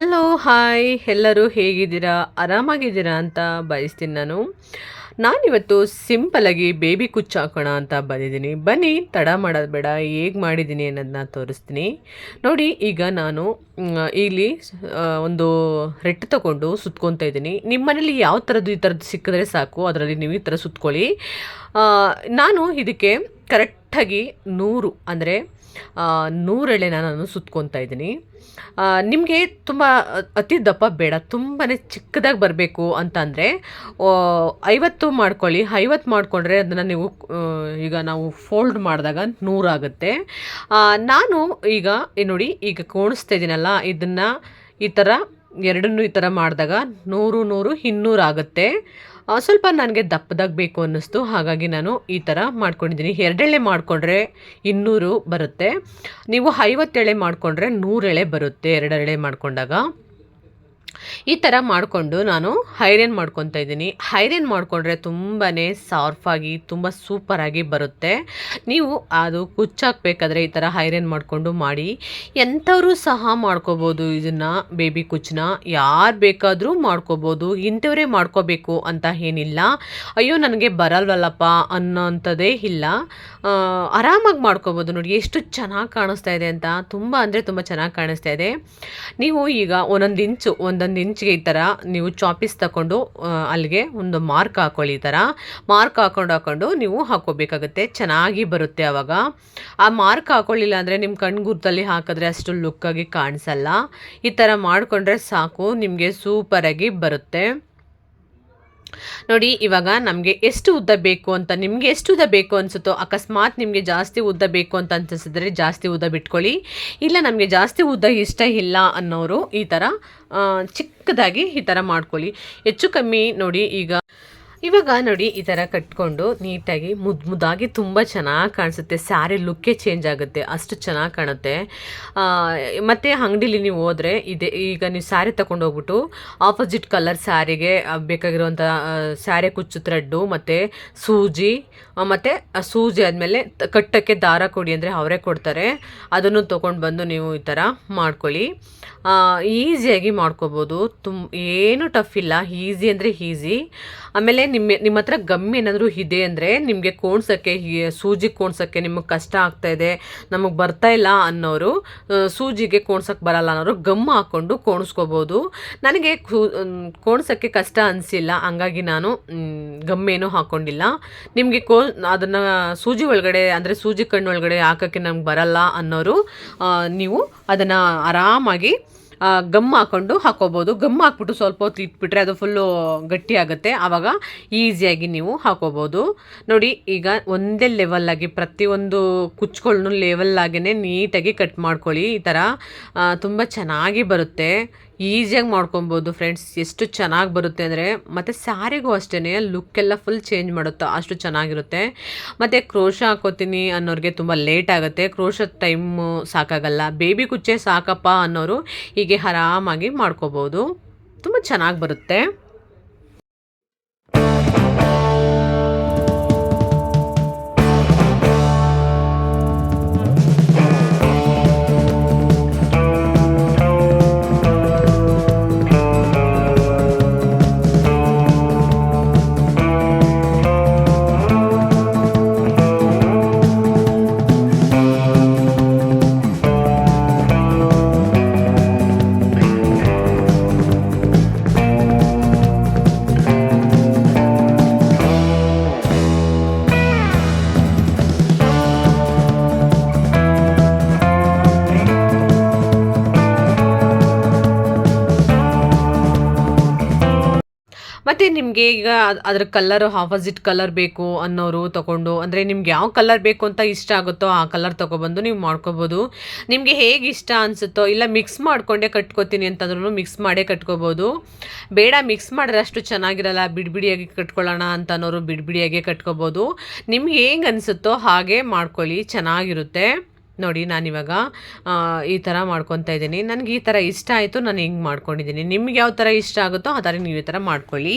Hello, hi ಎಲ್ಲರೂ ಹೇಗಿದ್ದೀರಾ? ಆರಾಮಾಗಿದ್ದೀರಾ ಅಂತ ಬಯಸ್ತೀನಿ ನಾನು. ನಾನಿವತ್ತು ಸಿಂಪಲಾಗಿ ಬೇಬಿ ಕುಚ್ಚು ಹಾಕೋಣ ಅಂತ ಬಂದಿದ್ದೀನಿ. ಬನ್ನಿ ತಡ ಮಾಡೋದು ಬೇಡ, ಹೇಗೆ ಮಾಡಿದ್ದೀನಿ ಅನ್ನೋದನ್ನ ತೋರಿಸ್ತೀನಿ. ನೋಡಿ, ಈಗ ನಾನು ಇಲ್ಲಿ ಒಂದು ರೆಟ್ಟು ತಗೊಂಡು ಸುತ್ಕೊತಾ ಇದ್ದೀನಿ. ನಿಮ್ಮ ಮನೇಲಿ ಯಾವ ಥರದ್ದು ಈ ಥರದ್ದು ಸಿಕ್ಕಿದ್ರೆ ಸಾಕು, ಅದರಲ್ಲಿ ನೀವು ಈ ಥರ ಸುತ್ಕೊಳ್ಳಿ. ನಾನು ಇದಕ್ಕೆ ಕರೆಕ್ಟಾಗಿ 100 ಅಂದರೆ 100 ಎಳೆನ ನಾನು ಸುತ್ಕೊತಾ ಇದ್ದೀನಿ. ನಿಮಗೆ ತುಂಬ ಅತಿ ದಪ್ಪ ಬೇಡ, ತುಂಬಾ ಚಿಕ್ಕದಾಗಿ ಬರಬೇಕು ಅಂತಂದರೆ 50 ಮಾಡ್ಕೊಳ್ಳಿ. 50 ಮಾಡಿಕೊಂಡ್ರೆ ಅದನ್ನು ನೀವು ಈಗ ನಾವು ಫೋಲ್ಡ್ ಮಾಡಿದಾಗ 100 ಆಗುತ್ತೆ. ನಾನು ಈಗ ನೋಡಿ, ಈಗ ಕೋಣಿಸ್ತಾ ಇದ್ದೀನಲ್ಲ, ಇದನ್ನು ಈ ಥರ ಎರಡನ್ನೂ ಈ ಥರ ಮಾಡಿದಾಗ 100 100 200 ಆಗುತ್ತೆ. ಸ್ವಲ್ಪ ನನಗೆ ದಪ್ಪದಾಗಿ ಬೇಕು ಅನ್ನಿಸ್ತು, ಹಾಗಾಗಿ ನಾನು ಈ ಥರ ಮಾಡ್ಕೊಂಡಿದ್ದೀನಿ. 2 ಎಳೆ ಮಾಡಿಕೊಂಡ್ರೆ 200 ಬರುತ್ತೆ. ನೀವು 50 ಎಳೆ ಮಾಡಿಕೊಂಡ್ರೆ 100 ಎಳೆ ಬರುತ್ತೆ, 2 ಎಳೆ ಮಾಡಿಕೊಂಡಾಗ. ಈ ಥರ ಮಾಡಿಕೊಂಡು ನಾನು ಐರನ್ ಮಾಡ್ಕೊತಾ ಇದ್ದೀನಿ. ಐರನ್ ಮಾಡಿಕೊಂಡ್ರೆ ತುಂಬಾ ಸಾಫ್ಟಾಗಿ ತುಂಬ ಸೂಪರಾಗಿ ಬರುತ್ತೆ. ನೀವು ಅದು ಕುಚ್ಚಾಕಬೇಕಾದ್ರೆ ಈ ಥರ ಐರನ್ ಮಾಡಿಕೊಂಡು ಮಾಡಿ. ಎಂಥವರು ಸಹ ಮಾಡ್ಕೋಬೋದು ಇದನ್ನು, ಬೇಬಿ ಕುಚ್ಚನ್ನ ಯಾರು ಬೇಕಾದರೂ ಮಾಡ್ಕೋಬೋದು. ಇಂಥವರೇ ಮಾಡ್ಕೋಬೇಕು ಅಂತ ಏನಿಲ್ಲ. ಅಯ್ಯೋ ನನಗೆ ಬರಲ್ವಲ್ಲಪ್ಪ ಅನ್ನೋಂಥದ್ದೇ ಇಲ್ಲ, ಆರಾಮಾಗಿ ಮಾಡ್ಕೋಬೋದು. ನೋಡಿ ಎಷ್ಟು ಚೆನ್ನಾಗಿ ಕಾಣಿಸ್ತಾ ಇದೆ ಅಂತ, ತುಂಬ ಅಂದರೆ ತುಂಬ ಚೆನ್ನಾಗಿ ಕಾಣಿಸ್ತಾ ಇದೆ. ನೀವು ಈಗ ಒಂದೊಂದು ಇಂಚಿಗೆ ಈ ಥರ ನೀವು ಚಾಪಿಸ್ ತಗೊಂಡು ಅಲ್ಲಿಗೆ ಒಂದು ಮಾರ್ಕ್ ಹಾಕೊಳ್ಳಿ. ಈ ಥರ ಮಾರ್ಕ್ ಹಾಕೊಂಡು ನೀವು ಹಾಕೋಬೇಕಾಗುತ್ತೆ, ಚೆನ್ನಾಗಿ ಬರುತ್ತೆ. ಆವಾಗ ಆ ಮಾರ್ಕ್ ಹಾಕೊಳ್ಳಿಲ್ಲ ಅಂದರೆ ನಿಮ್ಮ ಕಣ್ಗುರ್ತಲ್ಲಿ ಹಾಕಿದ್ರೆ ಅಷ್ಟು ಲುಕ್ಕಾಗಿ ಕಾಣಿಸಲ್ಲ. ಈ ಥರ ಮಾಡಿಕೊಂಡ್ರೆ ಸಾಕು, ನಿಮಗೆ ಸೂಪರಾಗಿ ಬರುತ್ತೆ. ನೋಡಿ, ಇವಾಗ ನಮಗೆ ಎಷ್ಟು ಉದ್ದ ಬೇಕು ಅಂತ, ನಿಮಗೆ ಎಷ್ಟು ಉದ್ದ ಬೇಕು ಅನಿಸುತ್ತೋ, ಅಕಸ್ಮಾತ್ ನಿಮಗೆ ಜಾಸ್ತಿ ಉದ್ದ ಬೇಕು ಅಂತ ಅನಿಸಿದ್ರೆ ಜಾಸ್ತಿ ಉದ್ದ ಬಿಟ್ಕೊಳ್ಳಿ. ಇಲ್ಲ ನಮಗೆ ಜಾಸ್ತಿ ಉದ್ದ ಇಷ್ಟ ಇಲ್ಲ ಅನ್ನೋರು ಈ ಥರ ಚಿಕ್ಕದಾಗಿ ಈ ಥರ ಮಾಡ್ಕೊಳ್ಳಿ. ಹೆಚ್ಚು ಕಮ್ಮಿ ನೋಡಿ, ಇವಾಗ ನೋಡಿ ಈ ಥರ ಕಟ್ಕೊಂಡು ನೀಟಾಗಿ ಮುದ್ದಾಗಿ ತುಂಬ ಚೆನ್ನಾಗಿ ಕಾಣಿಸುತ್ತೆ. ಸ್ಯಾರಿ ಲುಕ್ಕೇ ಚೇಂಜ್ ಆಗುತ್ತೆ, ಅಷ್ಟು ಚೆನ್ನಾಗಿ ಕಾಣುತ್ತೆ. ಮತ್ತು ಅಂಗಡೀಲಿ ನೀವು ಹೋದರೆ ಈಗ ನೀವು ಸ್ಯಾರಿ ತಗೊಂಡು ಹೋಗ್ಬಿಟ್ಟು ಆಪೋಸಿಟ್ ಕಲರ್ ಸ್ಯಾರಿಗೆ ಬೇಕಾಗಿರುವಂಥ ಸ್ಯಾರಿ ಕುಚ್ಚು ಥ್ರೆಡ್ಡು ಮತ್ತು ಸೂಜಿ, ಮತ್ತು ಸೂಜಿ ಆದಮೇಲೆ ಕಟ್ಟೋಕ್ಕೆ ದಾರ ಕೊಡಿ ಅಂದರೆ ಅವರೇ ಕೊಡ್ತಾರೆ. ಅದನ್ನು ತೊಗೊಂಡು ಬಂದು ನೀವು ಈ ಥರ ಮಾಡ್ಕೊಳ್ಳಿ. ಈಸಿಯಾಗಿ ಮಾಡ್ಕೋಬೋದು, ಏನು ಟಫ್ ಇಲ್ಲ, ಈಸಿ ಅಂದರೆ ಈಸಿ. ಆಮೇಲೆ ನಿಮ್ಮ ಹತ್ರ ಗಮ್ ಏನಾದರೂ ಇದೆ ಅಂದರೆ, ನಿಮಗೆ ಕೋಣ್ಸೋಕ್ಕೆ, ಸೂಜಿ ಕೋಣ್ಸೋಕ್ಕೆ ನಿಮಗೆ ಕಷ್ಟ ಆಗ್ತಾಯಿದೆ, ನಮಗೆ ಬರ್ತಾ ಇಲ್ಲ ಅನ್ನೋರು, ಸೂಜಿಗೆ ಕೋಣ್ಸೋಕ್ಕೆ ಬರಲ್ಲ ಅನ್ನೋರು ಗಮ್ ಹಾಕ್ಕೊಂಡು ಕೋಣಿಸ್ಕೋಬೋದು. ನನಗೆ ಕೋಣ್ಸೋಕ್ಕೆ ಕಷ್ಟ ಅನಿಸಿಲ್ಲ, ಹಂಗಾಗಿ ನಾನು ಗಮ್ಮೇನೂ ಹಾಕ್ಕೊಂಡಿಲ್ಲ. ನಿಮಗೆ ಅದನ್ನು ಸೂಜಿ ಒಳಗಡೆ ಅಂದರೆ ಸೂಜಿ ಕಣ್ಣು ಒಳಗಡೆ ಹಾಕೋಕ್ಕೆ ನಮ್ಗೆ ಬರಲ್ಲ ಅನ್ನೋರು ನೀವು ಅದನ್ನು ಆರಾಮಾಗಿ ಗಮ್ ಹಾಕ್ಕೊಂಡು ಹಾಕೋಬೋದು. ಗಮ್ ಹಾಕ್ಬಿಟ್ಟು ಸ್ವಲ್ಪ ಹೊತ್ತು ಇಟ್ಬಿಟ್ರೆ ಅದು ಫುಲ್ಲು ಗಟ್ಟಿ ಆಗುತ್ತೆ, ಆವಾಗ ಈಸಿಯಾಗಿ ನೀವು ಹಾಕೋಬೋದು. ನೋಡಿ, ಈಗ ಒಂದೇ ಲೆವೆಲ್ಲಾಗಿ ಪ್ರತಿಯೊಂದು ಕುಚ್ಚುಗಳನ್ನು ಲೆವೆಲ್ಲಾಗೇ ನೀಟಾಗಿ ಕಟ್ ಮಾಡ್ಕೊಳ್ಳಿ. ಈ ಥರ ತುಂಬ ಚೆನ್ನಾಗಿ ಬರುತ್ತೆ, ಈಸಿಯಾಗಿ ಮಾಡ್ಕೊಬೋದು ಫ್ರೆಂಡ್ಸ್. ಎಷ್ಟು ಚೆನ್ನಾಗಿ ಬರುತ್ತೆ ಅಂದರೆ, ಮತ್ತು ಸ್ಯಾರಿಗೂ ಅಷ್ಟೇ ಲುಕ್ಕೆಲ್ಲ ಫುಲ್ ಚೇಂಜ್ ಮಾಡುತ್ತೆ, ಅಷ್ಟು ಚೆನ್ನಾಗಿರುತ್ತೆ. ಮತ್ತು ಕ್ರೋಶ ಹಾಕೋತೀನಿ ಅನ್ನೋರಿಗೆ ತುಂಬ ಲೇಟ್ ಆಗುತ್ತೆ, ಕ್ರೋಶ ಟೈಮು ಸಾಕಾಗಲ್ಲ, ಬೇಬಿ ಕುಚ್ಚೆ ಸಾಕಪ್ಪ ಅನ್ನೋರು ಹೀಗೆ ಆರಾಮಾಗಿ ಮಾಡ್ಕೋಬೋದು, ತುಂಬ ಚೆನ್ನಾಗಿ ಬರುತ್ತೆ. ಮತ್ತು ನಿಮಗೆ ಈಗ ಅದ್ರ ಕಲ್ಲರು ಆಪೋಸಿಟ್ ಕಲರ್ ಬೇಕು ಅನ್ನೋರು ತೊಗೊಂಡು, ಅಂದರೆ ನಿಮ್ಗೆ ಯಾವ ಕಲರ್ ಬೇಕು ಅಂತ ಇಷ್ಟ ಆಗುತ್ತೋ ಆ ಕಲರ್ ತೊಗೊಬಂದು ನೀವು ಮಾಡ್ಕೋಬೋದು. ನಿಮಗೆ ಹೇಗೆ ಇಷ್ಟ ಅನಿಸುತ್ತೋ, ಇಲ್ಲ ಮಿಕ್ಸ್ ಮಾಡಿಕೊಂಡೇ ಕಟ್ಕೋತೀನಿ ಅಂತಂದ್ರೂ ಮಿಕ್ಸ್ ಮಾಡೇ ಕಟ್ಕೋಬೋದು. ಬೇಡ ಮಿಕ್ಸ್ ಮಾಡಿದ್ರೆ ಅಷ್ಟು ಚೆನ್ನಾಗಿರಲ್ಲ, ಬಿಡಿಯಾಗಿ ಕಟ್ಕೊಳ್ಳೋಣ ಅಂತ ಅನ್ನೋರು ಬಿಡಿಯಾಗೆ ಕಟ್ಕೋಬೋದು. ನಿಮ್ಗೆ ಹೇಗೆ ಅನಿಸುತ್ತೋ ಹಾಗೆ ಮಾಡ್ಕೊಳ್ಳಿ, ಚೆನ್ನಾಗಿರುತ್ತೆ. ನೋಡಿ, ನಾನಿವಾಗ ಈ ಥರ ಮಾಡ್ಕೊತಾ ಇದ್ದೀನಿ. ನನಗೆ ಈ ಥರ ಇಷ್ಟ ಆಯಿತು, ನಾನು ಹಿಂಗೆ ಮಾಡ್ಕೊಂಡಿದ್ದೀನಿ. ನಿಮ್ಗೆ ಯಾವ ಥರ ಇಷ್ಟ ಆಗುತ್ತೋ ಆ ಥರ ನೀವು ಈ ಥರ ಮಾಡ್ಕೊಳ್ಳಿ.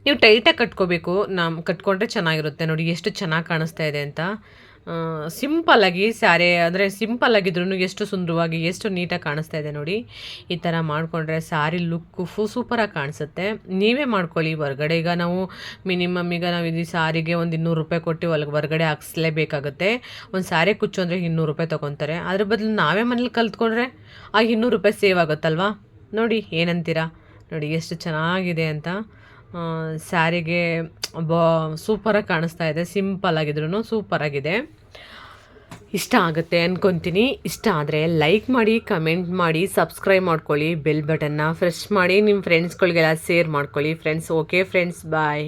ನೀವು ಟೈಟಾಗಿ ಕಟ್ಕೋಬೇಕು. ಕಟ್ಕೊಂಡ್ರೆ ಚೆನ್ನಾಗಿರುತ್ತೆ. ನೋಡಿ ಎಷ್ಟು ಚೆನ್ನಾಗಿ ಕಾಣಿಸ್ತಾ ಇದೆ ಅಂತ. ಸಿಂಪಲ್ಲಾಗಿ ಸ್ಯಾರಿ ಅಂದರೆ ಸಿಂಪಲ್ಲಾಗಿದ್ರೂ ಎಷ್ಟು ಸುಂದರವಾಗಿ ಎಷ್ಟು ನೀಟಾಗಿ ಕಾಣಿಸ್ತಾ ಇದೆ ನೋಡಿ. ಈ ಥರ ಮಾಡಿಕೊಂಡ್ರೆ ಸ್ಯಾರಿ ಲುಕ್ಕು ಸೂಪರಾಗಿ ಕಾಣಿಸುತ್ತೆ. ನೀವೇ ಮಾಡ್ಕೊಳ್ಳಿ. ಹೊರ್ಗಡೆ ಈಗ ನಾವು ಮಿನಿಮಮ್ ಈಗ ನಾವು ಇದು ಸ್ಯಾರಿಗೆ ಒಂದು 200 ರೂಪಾಯಿ ಕೊಟ್ಟು ಹೊರಗಡೆ ಹಾಕ್ಸ್ಲೇಬೇಕಾಗುತ್ತೆ. ಒಂದು ಸ್ಯಾರಿ ಕುಚ್ಚು ಅಂದರೆ 200 ರೂಪಾಯಿ ತೊಗೊತಾರೆ. ಅದ್ರ ಬದಲು ನಾವೇ ಮನೇಲಿ ಕಲ್ತ್ಕೊಂಡ್ರೆ ಆ 200 ರೂಪಾಯಿ ಸೇವ್ ಆಗುತ್ತಲ್ವಾ. ನೋಡಿ ಏನಂತೀರಾ? ನೋಡಿ ಎಷ್ಟು ಚೆನ್ನಾಗಿದೆ ಅಂತ. ಸ್ಯಾರಿಗೆ ಸೂಪರಾಗಿ ಕಾಣಿಸ್ತಾ ಇದೆ. ಸಿಂಪಲ್ ಆಗಿದ್ರೂ ಸೂಪರಾಗಿದೆ. ಇಷ್ಟ ಆಗುತ್ತೆ ಅಂದ್ಕೊತೀನಿ. ಇಷ್ಟ ಆದರೆ ಲೈಕ್ ಮಾಡಿ, ಕಮೆಂಟ್ ಮಾಡಿ, ಸಬ್ಸ್ಕ್ರೈಬ್ ಮಾಡ್ಕೊಳ್ಳಿ, ಬೆಲ್ ಬಟನ್ನ ಪ್ರೆಸ್ ಮಾಡಿ, ನಿಮ್ಮ ಫ್ರೆಂಡ್ಸ್ಗಳಿಗೆಲ್ಲ ಶೇರ್ ಮಾಡ್ಕೊಳ್ಳಿ ಫ್ರೆಂಡ್ಸ್. ಓಕೆ ಫ್ರೆಂಡ್ಸ್, ಬಾಯ್.